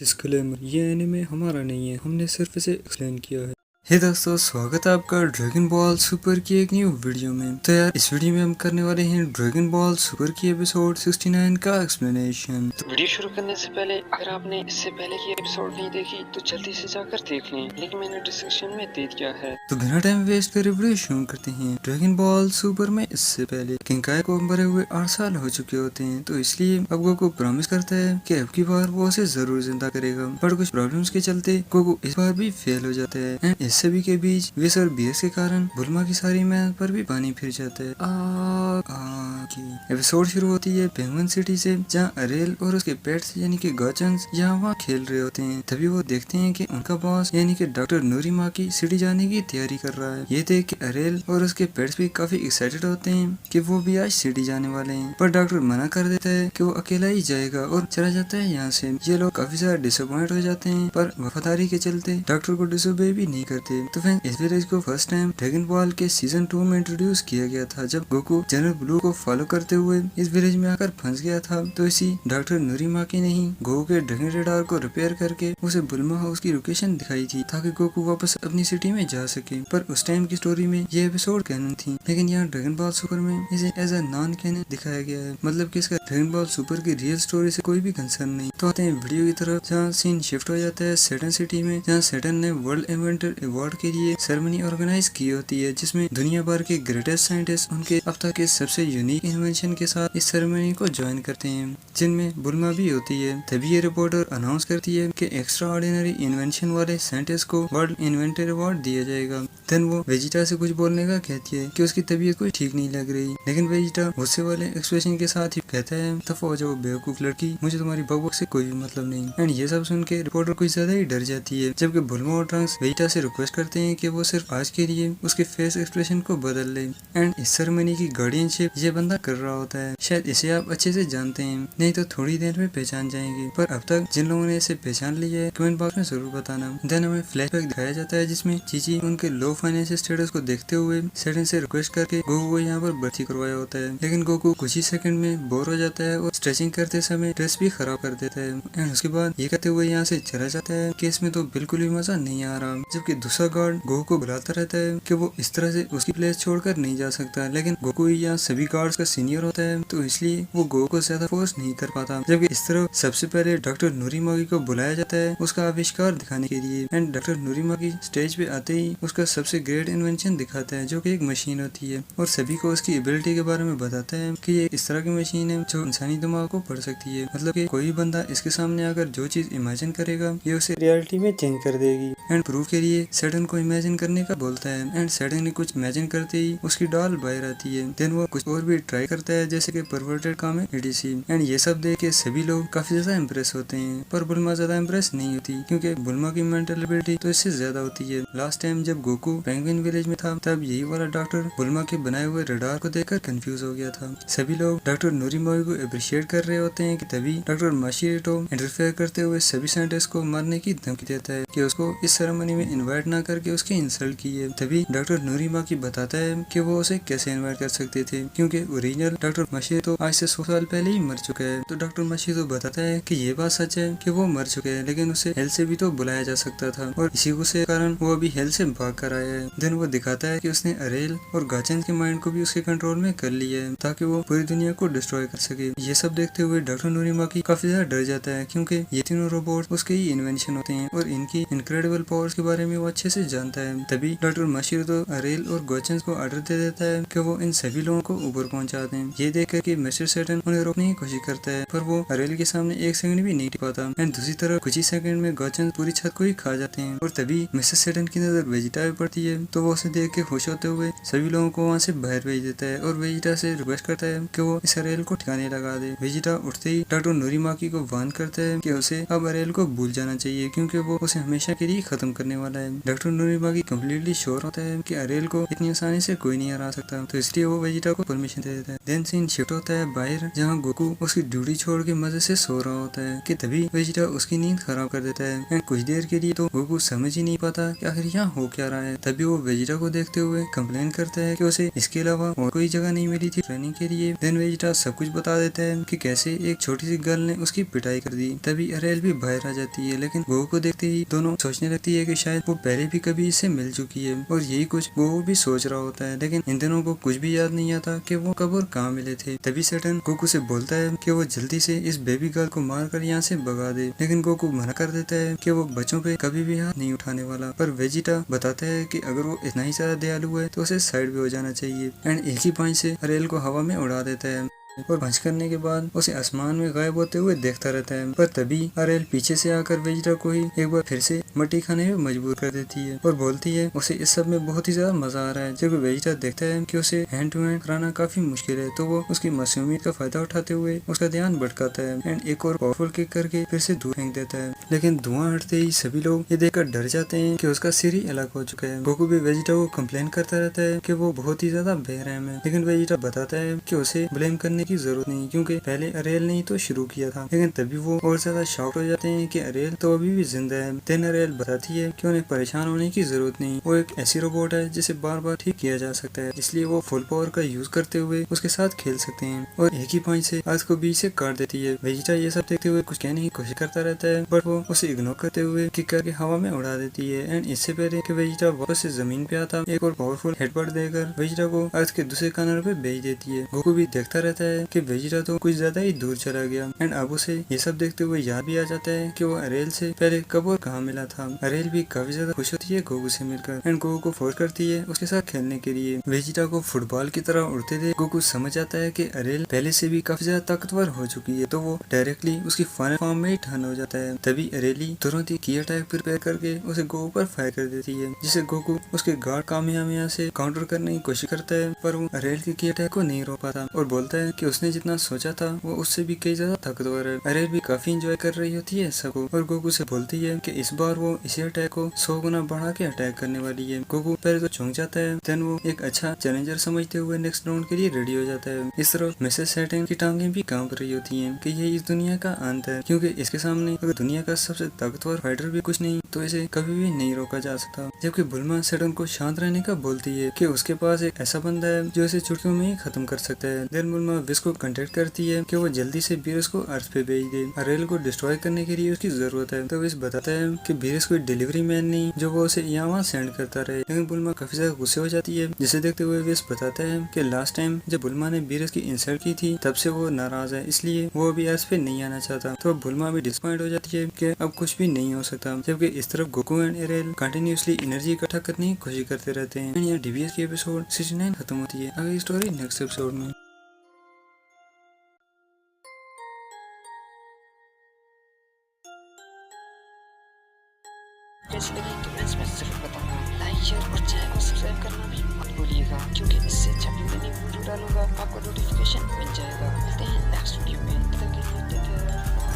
Disclaimer, ये anime हमारा नहीं है, हमने सिर्फ इसे एक्सप्लेन किया है। हे दोस्तों, स्वागत है आपका ड्रैगन बॉल सुपर की एक न्यू वीडियो में। तो यार, इस वीडियो में हम करने वाले हैं ड्रैगन बॉल सुपर की एपिसोड 69 का एक्सप्लेनेशन। तो वीडियो शुरू करने से पहले अगर आपने इससे पहले की एपिसोड नहीं देखी तो जल्दी से जाकर देख लें, लिंक मैंने डिस्क्रिप्शन में दे दिया है। तो बिना टाइम वेस्ट करे वीडियो शुरू करते हैं। ड्रैगन बॉल सुपर में इससे पहले किंकाई को मरे हुए 8 साल हो चुके होते हैं, तो इसलिए अब गोकू प्रॉमिस करता है कि अब की बार वो उसे जरूर जिंदा करेगा। पर कुछ प्रॉब्लम्स के चलते गोकू इस बार भी फेल हो जाता है एंड इस सभी के बीच विश और बीएस के कारण बुल्मा की सारी मेहनत पर भी पानी फिर जाता है। एपिसोड शुरू होती है पेंगुइन सिटी से, जहाँ अरेल और उसके पेट्स यानी कि गॉचन्स यहाँ वहाँ खेल रहे होते हैं। तभी वो देखते हैं कि उनका बॉस यानी कि डॉक्टर नूरीमाकी सिटी जाने की तैयारी कर रहा है। ये देख के अरेल और उसके पेट्स भी काफी एक्साइटेड होते हैं कि वो भी आज सिटी जाने वाले हैं, पर डॉक्टर मना कर देता है कि वो अकेला ही जाएगा और चला जाता है यहाँ से। ये लोग काफी ज्यादा डिसअपॉइंट हो जाते हैं, पर वफादारी के चलते डॉक्टर को डिसोबे भी नहीं करते। तो फ्रेंड्स, इस विलेज को फर्स्ट टाइम ड्रैगन बॉल के सीजन 2 में इंट्रोड्यूस किया गया था, जब गोकू जनरल ब्लू को फॉलो करते हुए इस विलेज में आकर फंस गया था। तो इसी डॉक्टर नूरीमाकी ने ही गोकू के ड्रैगन रेडार को रिपेयर करके उसे बुल्मा हाउस की लोकेशन दिखाई थी, ताकि गोकू वापस अपनी सिटी में जा सके। पर उस टाइम की स्टोरी में ये एपिसोड कैनन थी, लेकिन यहाँ ड्रैगन बॉल सुपर में इसे एज अ नॉन कैनन दिखाया गया है, मतलब कि इसका ड्रैगन बॉल सुपर की रियल स्टोरी से कोई भी कंसर्न नहीं। तो आते हैं वीडियो की तरफ, जहाँ सीन शिफ्ट हो जाता है सैटर्न सिटी में, जहाँ सैटर्न ने वर्ल्ड इन्वेंटर अवार्ड के लिए सेरेमनी ऑर्गेनाइज की होती है, जिसमें दुनिया भर के ग्रेटेस्ट साइंटिस्ट उनके अब तक के सबसे यूनिक इन्वेंशन के साथ इस सेरेमनी को ज्वाइन करते हैं, जिनमें बुल्मा भी होती है। तभी ये रिपोर्टर अनाउंस करती है कि एक्स्ट्रा ऑर्डिनरी इन्वेंशन वाले साइंटिस्ट को वर्ल्ड इन्वेंटर अवार्ड दिया जाएगा। देन वो वेजिटा से कुछ बोलने का कहती है कि उसकी तबीयत कुछ ठीक नहीं लग रही, लेकिन वेजिटा गुस्से वाले एक्सप्रेशन के साथ ही कहता है, दफा हो जाओ बेवकूफ लड़की, मुझे तुम्हारी बकबक से कोई भी मतलब नहीं। एंड ये सब सुन के रिपोर्टर कुछ ज्यादा ही डर जाती है, जबकि बुल्मा और ट्रंक्स वेजिटा से रिक्वेस्ट करते हैं कि वो सिर्फ आज के लिए उसके फेस एक्सप्रेशन को बदल ले। एंड इस सेरेमनी की गार्डियनशिप ये बंदा कर रहा होता है, शायद इसे आप अच्छे से जानते हैं, नहीं तो थोड़ी देर में पहचान जाएंगे। पर अब तक जिन लोगों ने इसे पहचान लिया है कमेंट बॉक्स में जरूर बताना। देन हमें फ्लैशबैक दिखाया जाता है, जिसमें चीची उनके लो फाइनेंशियल स्टेटस को देखते हुए सैटर्न से रिक्वेस्ट करके गोकू को यहाँ पर भर्ती करवाया होता है, लेकिन गोकू कुछ ही सेकंड में बोर हो जाता है और स्ट्रेचिंग करते समय ड्रेस भी खराब कर देता है। एंड उसके बाद ये कहते हुए यहाँ से चला जाता है कि इसमें तो बिल्कुल भी मजा नहीं आ रहा, जबकि दूसरा गार्ड गोकू को बुलाता रहता है कि वो इस तरह से उसकी प्लेस छोड़कर नहीं जा सकता, लेकिन गोकू यहाँ सभी गार्ड्स का सीनियर होता है, तो इसलिए वो गोकू को ज्यादा फोर्स नहीं कर पाता। जबकि इस तरफ सबसे पहले डॉक्टर नूरीमाकी को बुलाया जाता है उसका आविष्कार दिखाने के लिए। एंड डॉक्टर नूरीमाकी स्टेज पे आते ही उसका सबसे ग्रेट इन्वेंशन दिखाता है, जो कि एक मशीन होती है, और सभी को उसकी एबिलिटी के बारे में बताता है कि ये इस तरह की मशीन है जो इंसानी दिमाग को पढ़ सकती है, मतलब कि कोई बंदा इसके सामने आकर जो चीज इमेजिन करेगा ये उसे रियलिटी में चेंज कर देगी। एंड प्रूफ के लिए सैटर्न को इमेजिन करने का बोलता है, एंड सैटर्न ने कुछ इमेजिन करते ही उसकी डॉल बाहर आती है। देन वो कुछ और भी ट्राई करता है, जैसे कि परवर्टेड काम है एडीसी। एंड ये सब देख के सभी लोग काफी ज्यादा इम्प्रेस होते हैं, पर बुल्मा ज्यादा इम्प्रेस नहीं होती, क्योंकि बुल्मा की मेंटल एबिलिटी तो इससे ज्यादा होती है। लास्ट टाइम जब गोकू पेंगुइन विलेज में था, तब यही वाला डॉक्टर बुल्मा के बनाए हुए रडार को देखकर कंफ्यूज हो गया था। सभी लोग डॉक्टर नूरीमाकी को अप्रिशिएट कर रहे होते हैं कि तभी डॉक्टर माशिरोटो इंटरफेयर करते हुए सभी साइंटिस्ट को मारने की धमकी देता है कि उसको इस सेरेमनी में इन्वाइट ना करके उसकी इंसल्ट की है। तभी डॉक्टर नूरीमाकी बताता है कि वो उसे कैसे इन्वाइट कर सकते थे, क्योंकि ओरिजिनल डॉक्टर माशिरोटो आज से 100 साल पहले ही मर चुका है। तो डॉक्टर माशिरोटो बताता है कि ये बात सच है कि वो मर चुके हैं, लेकिन उसे हेल से भी तो बुलाया जा सकता था, और इसी गुस्से के कारण वो अभी हेल से भाग कर आया है। देन वो दिखाता है कि उसने अरेल और गाचन के माइंड को भी उसके कंट्रोल में कर लिया है, ताकि वो पूरी दुनिया को डिस्ट्रॉय कर सके। ये सब देखते हुए डॉक्टर नूरीमाकी काफी ज्यादा डर जाता है, क्योंकि ये तीनों रोबोट उसके ही इन्वेंशन होते हैं और इनकी इनक्रेडिबल पावर्स के बारे में वो अच्छे से जानता है। तभी डॉक्टर माशिरोटो अरेल और गाचन को ऑर्डर दे देता है कि वो इन सभी लोगों को ऊपर पहुंचा दें। ये देखकर कि मिस्टर सैटर्न उन्हें रोकने की कोशिश करता है, पर वो अरेल के सामने एक सेकंड भी नहीं टिक पाता। एंड दूसरी तरफ कुछ ही सेकंड में गाचन पूरी छत को ही खा जाते हैं, और तभी मिस्टर सैटर्न की नजर वेजिटा पे पड़ती है, तो वो उसे देख के खुश होते हुए सभी लोगों को वहाँ से बाहर भेज देता है, और वेजिटा से रिक्वेस्ट करता है कि वो इस अरेल को ठिकाने लगा दे। वेजिटा उठते ही डॉक्टर नूरीमाकी को वार्न करता है कि उसे अब अरेल को भूल जाना चाहिए, क्योंकि वो उसे हमेशा के लिए खत्म करने वाला है। डॉक्टर नूरीमाकी कम्प्लीटली श्योर होता है कि अरेल को इतनी आसानी से कोई नहीं हरा सकता, तो इसलिए वो वेजिटा को परमिशन दे देता है। देन सीन शिफ्ट होता है बाहर, जहाँ गोकू उसकी ड्यूटी छोड़ के मजे से सो रहा होता है कि तभी वेजिटा उसकी नींद खराब कर देता है। एंड कुछ देर के लिए तो गोकू समझ ही नहीं पाता कि आखिर यहाँ हो क्या रहा है। तभी वो वेजिटा को देखते हुए कंप्लेन करता है कि उसे इसके अलावा और कोई जगह नहीं मिली थी ट्रेनिंग के लिए। देन वेजिटा सब कुछ बता देता है कि कैसे एक छोटी सी गर्ल ने उसकी पिटाई कर दी। तभी अरेल भी बाहर आ जाती है, लेकिन गोकू को देखते ही दोनों सोचने लगती है कि शायद वो पहले भी कभी इससे मिल चुकी है, और यही कुछ गोकू भी सोच रहा होता है। लेकिन इन दोनों को कुछ भी याद नहीं आता कि वो कब और कहाँ मिले थे। तभी सैटर्न गोकू से बोलता है कि वो जल्दी से इस बेबी गर्ल को मारकर यहाँ से भगा दे, लेकिन गोकू मना कर देता है कि वो बच्चों पे कभी भी हाथ नहीं उठाने वाला। पर वेजिटा बताता है कि अगर वो इतना ही ज्यादा दयालु है तो उसे साइड भी हो जाना चाहिए। एंड एक ही पंच से अरेल को हवा में उड़ा देता है और पंच करने के बाद उसे आसमान में गायब होते हुए देखता रहता है। पर तभी अरेल पीछे से आकर वेजिटा को ही एक बार फिर से मट्टी खाने में मजबूर कर देती है और बोलती है उसे इस सब में बहुत ही ज्यादा मजा आ रहा है। जब वेजिटा देखता है कि उसे हैंड टू हैंड कराना काफी मुश्किल है, तो वो उसकी मासूमियत का फायदा उठाते हुए उसका ध्यान भटकाता है एंड एक और पावरफुल किक करके फिर से दूर फेंक देता है। लेकिन धुआं हटते ही सभी लोग ये देखकर डर जाते हैं कि उसका सिर ही अलग हो चुका है। गोकू भी वेजिटा को कंप्लेन करता रहता है कि वो बहुत ही ज्यादा बेरहम है, लेकिन वेजिटा बताता है कि उसे ब्लेम करने की जरूरत नहीं, क्योंकि पहले अरेल ने ही तो शुरू किया था। लेकिन तभी वो और ज्यादा शॉक्ड हो जाते हैं कि अरेल तो अभी भी जिंदा है। देन अरेल बताती है कि उन्हें परेशान होने की जरूरत नहीं, वो एक ऐसी रोबोट है जिसे बार बार ठीक किया जा सकता है, इसलिए वो फुल पावर का यूज करते हुए उसके साथ खेल सकते हैं। और एक ही पंच से अर्थ को बीच से काट देती है। वेजिटा ये सब देखते हुए कुछ कहने की कोशिश करता रहता है, बट वो उसे इग्नोर करते हुए किक करके हवा में उड़ा देती है। एंड इससे पहले कि वेजिटा वापस से जमीन पे आता, एक और पावरफुल हेडबट देकर वेजिटा को अर्थ के दूसरे किनारे पे भेज देती है। गोकू भी देखता रहता है कि वेजिटा तो कुछ ज्यादा ही दूर चला गया। एंड अब उसे ये सब देखते हुए याद भी आ जाता है कि वो अरेल से पहले कब और कहाँ मिला था। अरेल भी काफी ज्यादा खुश होती है गोकू से मिलकर एंड गोकू को फोर्स करती है उसके साथ खेलने के लिए। वेजिटा को फुटबॉल की तरह उड़ते देख गोकू समझ आता है कि अरेल पहले से भी काफी ज्यादा ताकतवर हो चुकी है, तो वो डायरेक्टली उसकी फाइनल फॉर्म में ही टर्न हो जाता है। तभी अरेली तुरंत ही की अटैक प्रिपेयर करके उसे गोकू पर फायर कर देती है, जिसे गोकू उसके गार्ड कामयाबिया से काउंटर करने की कोशिश करता है, पर वो अरेल की अटैक को नहीं रोक पाता और बोलता है कि उसने जितना सोचा था वो उससे भी कई ज्यादा ताकतवर है। अरेल भी काफी एंजॉय कर रही होती है सबको और गोकू से बोलती है कि इस बार वो इसी अटैक को 100 गुना बढ़ा के अटैक करने वाली है। गोकू पहले तो चौंक जाता है, देन वो एक अच्छा चैलेंजर समझते हुए नेक्स्ट राउंड के लिए रेडी हो जाता है। इस तरह मिसेस सैटर्न की टांगें भी कांप रही होती हैं कि ये इस दुनिया का अंत है, क्योंकि इसके सामने अगर दुनिया का सबसे ताकतवर फाइटर भी कुछ नहीं तो इसे कभी भी नहीं रोका जा सकता। जबकि बुल्मा सैटर्न को शांत रहने का बोलती है कि उसके पास एक ऐसा बंदा है जो इसे चुटकियों में ही खत्म कर सकता है। देन बुल्मा विस को कांटेक्ट करती है कि वो जल्दी से बीरस को अर्थ पे भेज दे, अरेल को डिस्ट्रॉय करने के लिए उसकी जरूरत है। तो विस बताता है कि बीरस कोई डिलीवरी मैन नहीं जो वो उसे यहाँ वहाँ सेंड करता रहे। लेकिन बुल्मा काफी ज्यादा गुस्से हो जाती है, जिसे देखते हुए विस बताता है कि लास्ट टाइम जब बुल्मा ने बीरस की इंसल्ट की थी तब से वो नाराज है, इसलिए वो अभी अर्थ पे नहीं आना चाहता। तो बुल्मा भी डिसपॉइंट हो जाती है कि अब कुछ भी नहीं हो सकता। जबकि इस तरफ Goku and aryl continuously energy इकट्ठा करने की कोशिश करते रहते हैं। यहाँ डीबीएस की एपिसोड 69 खत्म होती है। अगली स्टोरी नेक्स्ट एपिसोड में। कैसी लगी कमेंट्स में जरूर बताना। लाइक शेयर और चैनल को सब्सक्राइब करना भी मत भूलिएगा, क्योंकि इससे जब भी मैं वीडियो डालूंगा आपको नोटिफिकेशन मिल जाएगा। मिलते हैं नेक्स्ट वीडियो में, तब तक के लिए टेक केयर।